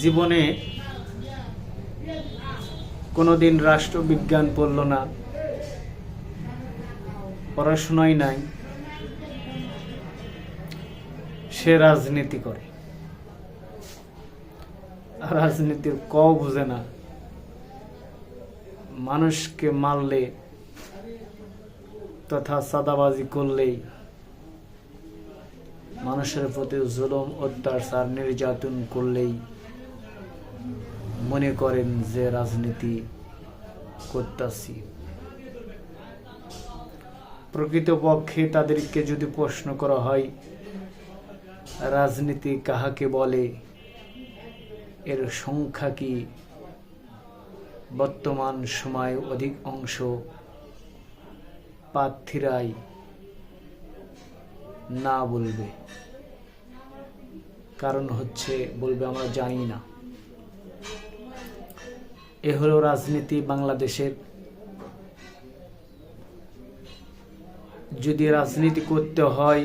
জীবনে কোনোদিন রাষ্ট্রবিজ্ঞান পড়ল না, পড়াশোনাই নাই, সে রাজনীতি করে। রাজনীতির বুঝে না। মানুষকে মারলে তথা চাঁদাবাজি করলেই, মানুষের প্রতি জুলুম অত্যাচার নির্যাতন করলেই মনে করেন যে রাজনীতি করতেছি। প্রকৃতপক্ষে তাদেরকে যদি প্রশ্ন করা হয় রাজনীতি কাহাকে বলে, এর সংখ্যা কি, বর্তমান সময়ে অধিক অংশ প্রার্থীরাই না বলবে। কারণ হচ্ছে বলবে আমরা জানি না। এ হলো রাজনীতি বাংলাদেশের। যদি রাজনীতি করতে হয়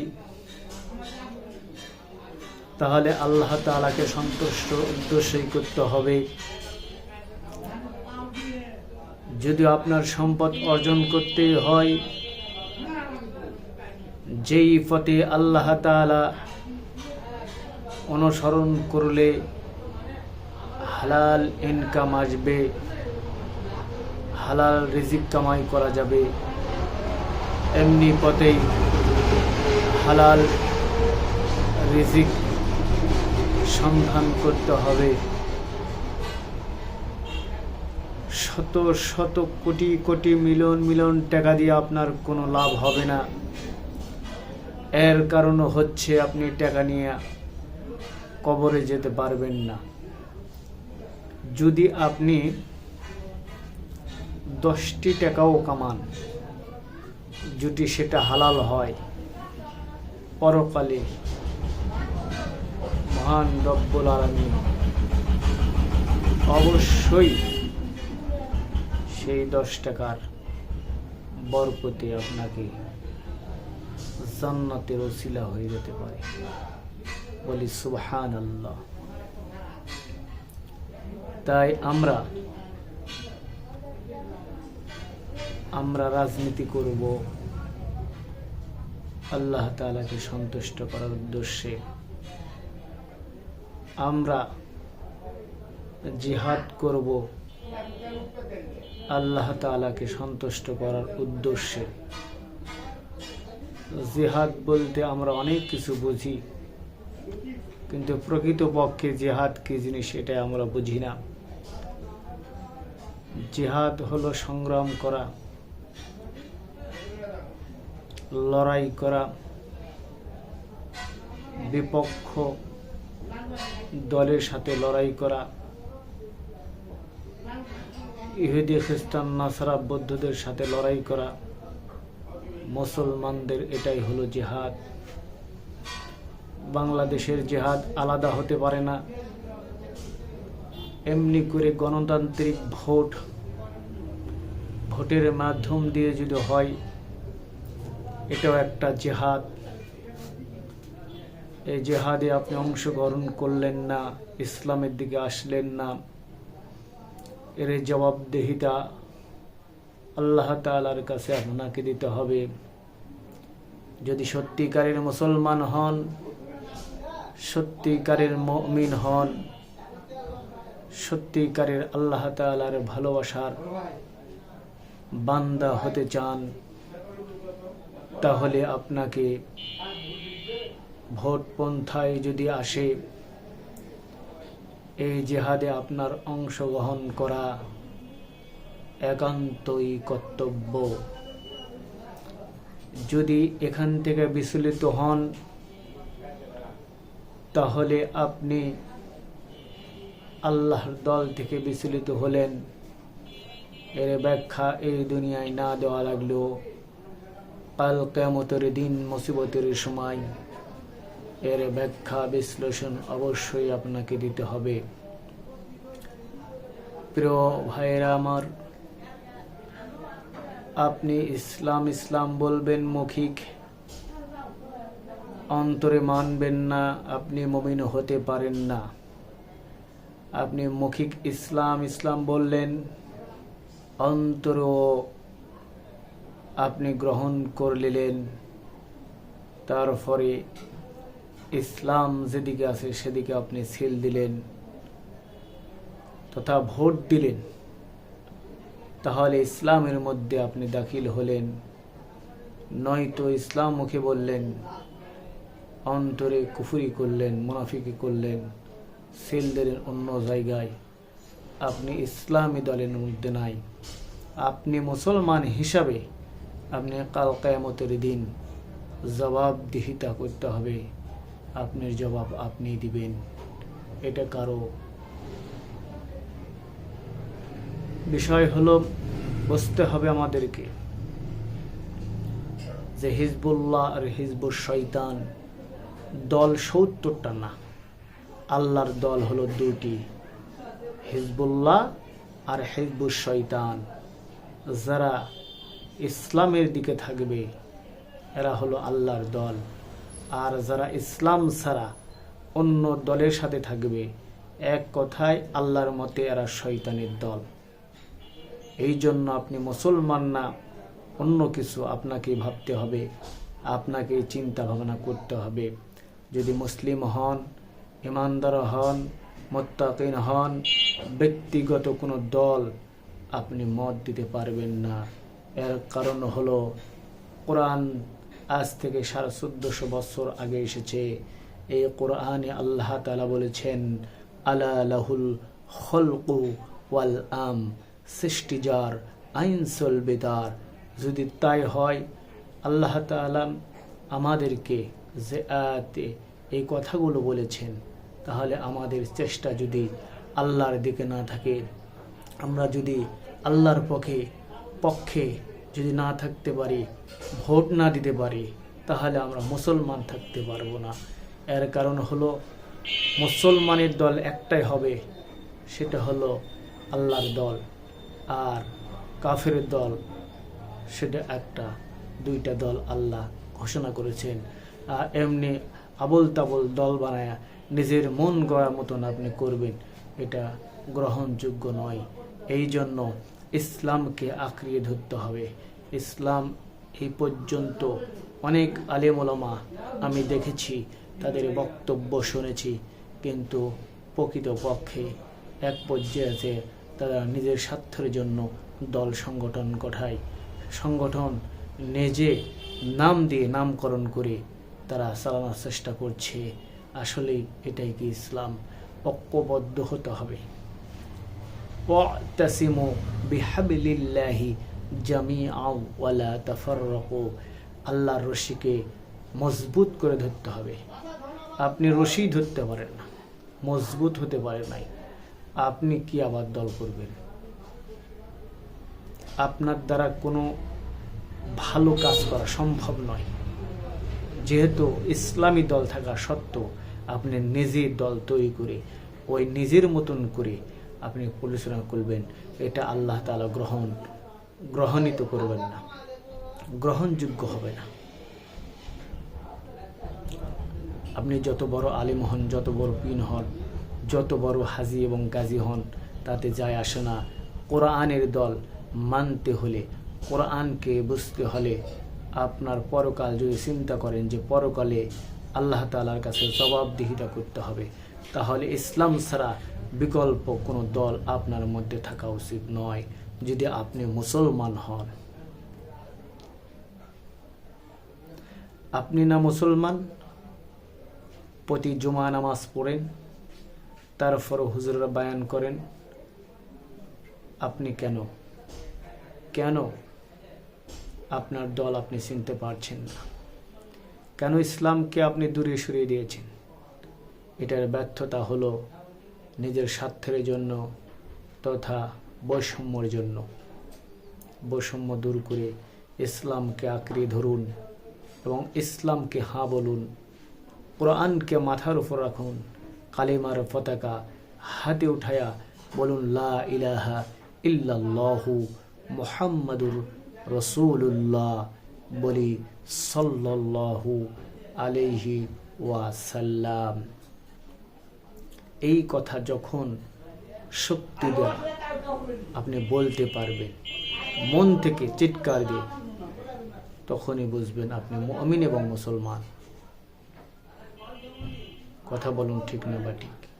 তাহলে আল্লাহ তাআলাকে সন্তুষ্ট উদ্দেশ্যই করতে হবে। যদি আপনার সম্পদ অর্জন করতে হয়, যেই পথে আল্লাহ তাআলা অনুসরণ করলে হালাল ইনকাম আসবে, হালাল রিজিক কামাই করা যাবে, এমনি পথেই হালাল রিজিক সন্ধান করতে হবে। শত শত কোটি কোটি মিলিয়ন মিলিয়ন টাকা দিয়ে আপনার কোনো লাভ হবে না। এর কারণ হচ্ছে আপনি টাকা নিয়ে কবরে যেতে পারবেন না। যদি আপনি 10টি টাকাও কামান, যদি সেটা হালাল হয়, পরকালে মহান রব্বুল আলামিন অবশ্যই সেই 10 টাকার বরকতে আপনাকে জান্নাতের ওসিলা হয়ে যেতে পারে। বলি সুবহানাল্লাহ। তাই আমরা রাজনীতি করব আল্লাহ তাআলাকে সন্তুষ্ট করার উদ্দেশ্যে। আমরা জিহাদ করব আল্লাহ তাআলাকে সন্তুষ্ট করার উদ্দেশ্যে। জিহাদ বলতে আমরা অনেক কিছু বুঝি, কিন্তু প্রকৃতপক্ষে জিহাদ কি জিনিস এটা আমরা বুঝি না। জিহাদ হলো সংগ্রাম করা, লড়াই করা, বিপক্ষ দলের সাথে লড়াই করা, ইহুদি খ্রিস্টান নাসারা বৌদ্ধদের সাথে লড়াই করা। মুসলমানদের এটাই হলো জিহাদ। বাংলাদেশের জিহাদ আলাদা হতে পারে না। এমনি করে গণতান্ত্রিক ভোটের মাধ্যম দিয়ে যদি হয়, এটাও একটা জিহাদ। এই জিহাদে আপনি অংশগ্রহণ করলেন না, ইসলামের দিকে আসলেন না, এর জবাবদিহিতা আল্লাহ তাআলার কাছে আপনাকে দিতে হবে। যদি সত্যিকারের মুসলমান হন, সত্যিকারের মুমিন হন, সত্যিকারের আল্লাহ তাআলার ভালোবাসার বান্দা হতে চান, তাহলে আপনাকে ভোট পন্থায় যদি আসে, এই জিহাদে আপনার অংশগ্রহণ করা একান্তই কর্তব্য। যদি এখান থেকে বিচলিত হন, তাহলে আপনি আল্লাহর দল থেকে বিচলিত হলেন। এর ব্যাখ্যা এই দুনিয়ায় না দেওয়া লাগলেও কাল কিয়ামতের দিন, মুসিবতের সময় এর ব্যাখ্যা বিশ্লেষণ অবশ্যই আপনাকে দিতে হবে। প্রিয় ভাইয়েরা আমার, আপনি ইসলাম ইসলাম বলবেন মৌখিক, অন্তরে মানবেন না, আপনি মুমিন হতে পারেন না। আপনি মৌখিক ইসলাম ইসলাম বললেন, অন্তর আপনি গ্রহণ করলেন, তারপরে ইসলাম যেদিকে আছে সেদিকে আপনি সিল দিলেন তথা ভোট দিলেন, তাহলে ইসলামের মধ্যে আপনি দাখিল হলেন। নয়তো ইসলাম মুখে বললেন, অন্তরে কুফরি করলেন, মুনাফিকি করলেন, সিল দিলেন অন্য জায়গায়, আপনি ইসলামী দলের মধ্যে নাই। আপনি মুসলমান হিসাবে আপনি কাল কিয়ামতের দিন জবাবদিহিতা করতে হবে। আপনার জবাব আপনি দিবেন, এটা কারো বিষয় হলো। বুঝতে হবে আমাদেরকে যে হিজবুল্লাহ আর হিজবুল শয়তান দল ৭০টা না, আল্লাহর দল হলো দুটি, হিজবুল্লাহ আর হিজবুল শয়তান। যারা ইসলামের দিকে থাকবে এরা হলো আল্লাহর দল, আর যারা ইসলাম ছাড়া অন্য দলের সাথে থাকবে, এক কথায় আল্লাহর মতে এরা শয়তানের দল। এই জন্য আপনি মুসলমান না অন্য কিছু আপনাকে ভাবতে হবে, আপনাকে চিন্তা ভাবনা করতে হবে। যদি মুসলিম হন, ইমানদার হন, মুত্তাকিন হন, ব্যক্তিগত কোনো দল আপনি মত দিতে পারবেন না। এর কারণ হলো কোরআন আজ থেকে 1450 বছর আগে এসেছে। এই কোরআনে আল্লাহ তাআলা বলেছেন, আলা লাহুল খলকু ওয়াল আম, সৃষ্টি যার, আইন চলবে তার। যদি তাই হয়, আল্লাহ তাআলা আমাদেরকে যে আয়াতে এই কথাগুলো বলেছেন, তাহলে আমাদের চেষ্টা যদি আল্লাহর দিকে না থাকে, আমরা যদি আল্লাহর পক্ষে যদি না থাকতে পারি, ভোট না দিতে পারি, তাহলে আমরা মুসলমান থাকতে পারবো না। এর কারণ হলো মুসলমানের দল একটাই হবে, সেটা হলো আল্লাহর দল, আর কাফেরের দল সেটা একটা। দুইটা দল আল্লাহ ঘোষণা করেছেন। আর এমনি আবল তাবল দল বানায় নিজের মন গড়ার মতন আপনি করবেন, এটা গ্রহণযোগ্য নয়। এই জন্য ইসলামকে আঁকড়িয়ে ধরতে হবে। ইসলাম এই পর্যন্ত অনেক আলেম ওলামা আমি দেখেছি, তাদের বক্তব্য শুনেছি, কিন্তু প্রকৃতপক্ষে এক পর্যায়ে আছে তারা নিজের স্বার্থের জন্য দল সংগঠন গঠায়, সংগঠন নিজে নাম দিয়ে নামকরণ করে তারা চালানোর চেষ্টা করছে। আসলে এটাই কি ইসলাম? ঐক্যবদ্ধ হতে হবে। ওয়াতাসিমু বিহাবলিল্লাহি জামিআন ওয়ালা তাফাররাকু, আল্লাহর রশিকে মজবুত করে ধরতে হবে। আপনি রশি ধরতে পারেন না, মজবুত হতে পারে নাই, আপনি কি আবার দল করবেন? আপনার দ্বারা কোনো ভালো কাজ করা সম্ভব নয়। যেহেতু ইসলামী দল থাকা সত্ত্বেও আপনি নিজের দল তৈরি করে ওই নিজের মতন করে আপনি পরিচালনা করবেন, এটা আল্লাহ তাআলা গ্রহণিত করবেন না, গ্রহণযোগ্য হবে না। আপনি যত বড় আলিম হন, যত বড় পীর হন, যত বড় হাজি এবং গাজী হন, তাতে যায় আসে না। কোরআনের দল মানতে হলে, কোরআনকে বুঝতে হলে, আপনার পরকাল যদি চিন্তা করেন যে পরকালে আল্লাহ তাআলার কাছে জবাবদিহিতা করতে হবে, তাহলে ইসলাম ছাড়া বিকল্প কোনো দল আপনার মধ্যে থাকা উচিত নয়। যদি আপনি মুসলমান হন, আপনি না মুসলমান, প্রতি জুমা নামাজ পড়েন, তারপর হুজুররা বায়ান করেন, আপনি কেন আপনার দল আপনি চিনতে পারছেন না? কেন ইসলামকে আপনি দূরে সরিয়ে দিয়েছেন? এটার ব্যর্থতা হলো নিজের স্বার্থের জন্য তথা বৈষম্যের জন্য। বৈষম্য দূর করে ইসলামকে আঁকড়ে ধরুন এবং ইসলামকে হাঁ বলুন, কোরআনকে মাথার উপর রাখুন, কালিমার পতাকা হাতে উঠায়া বলুন, লা ইলাহা ইল্লাল্লাহু মুহাম্মাদুর রাসূলুল্লাহ, বলি সাল্লাল্লাহু আলাইহি ওয়াসাল্লাম। এই কথা যখন শক্তি দেয়া আপনি বলতে পারবেন মন থেকে চিৎকার দিয়ে, তখনই বুঝবেন আপনি মুমিন এবং মুসলমান। কথা বলুন ঠিক না বা ঠিক?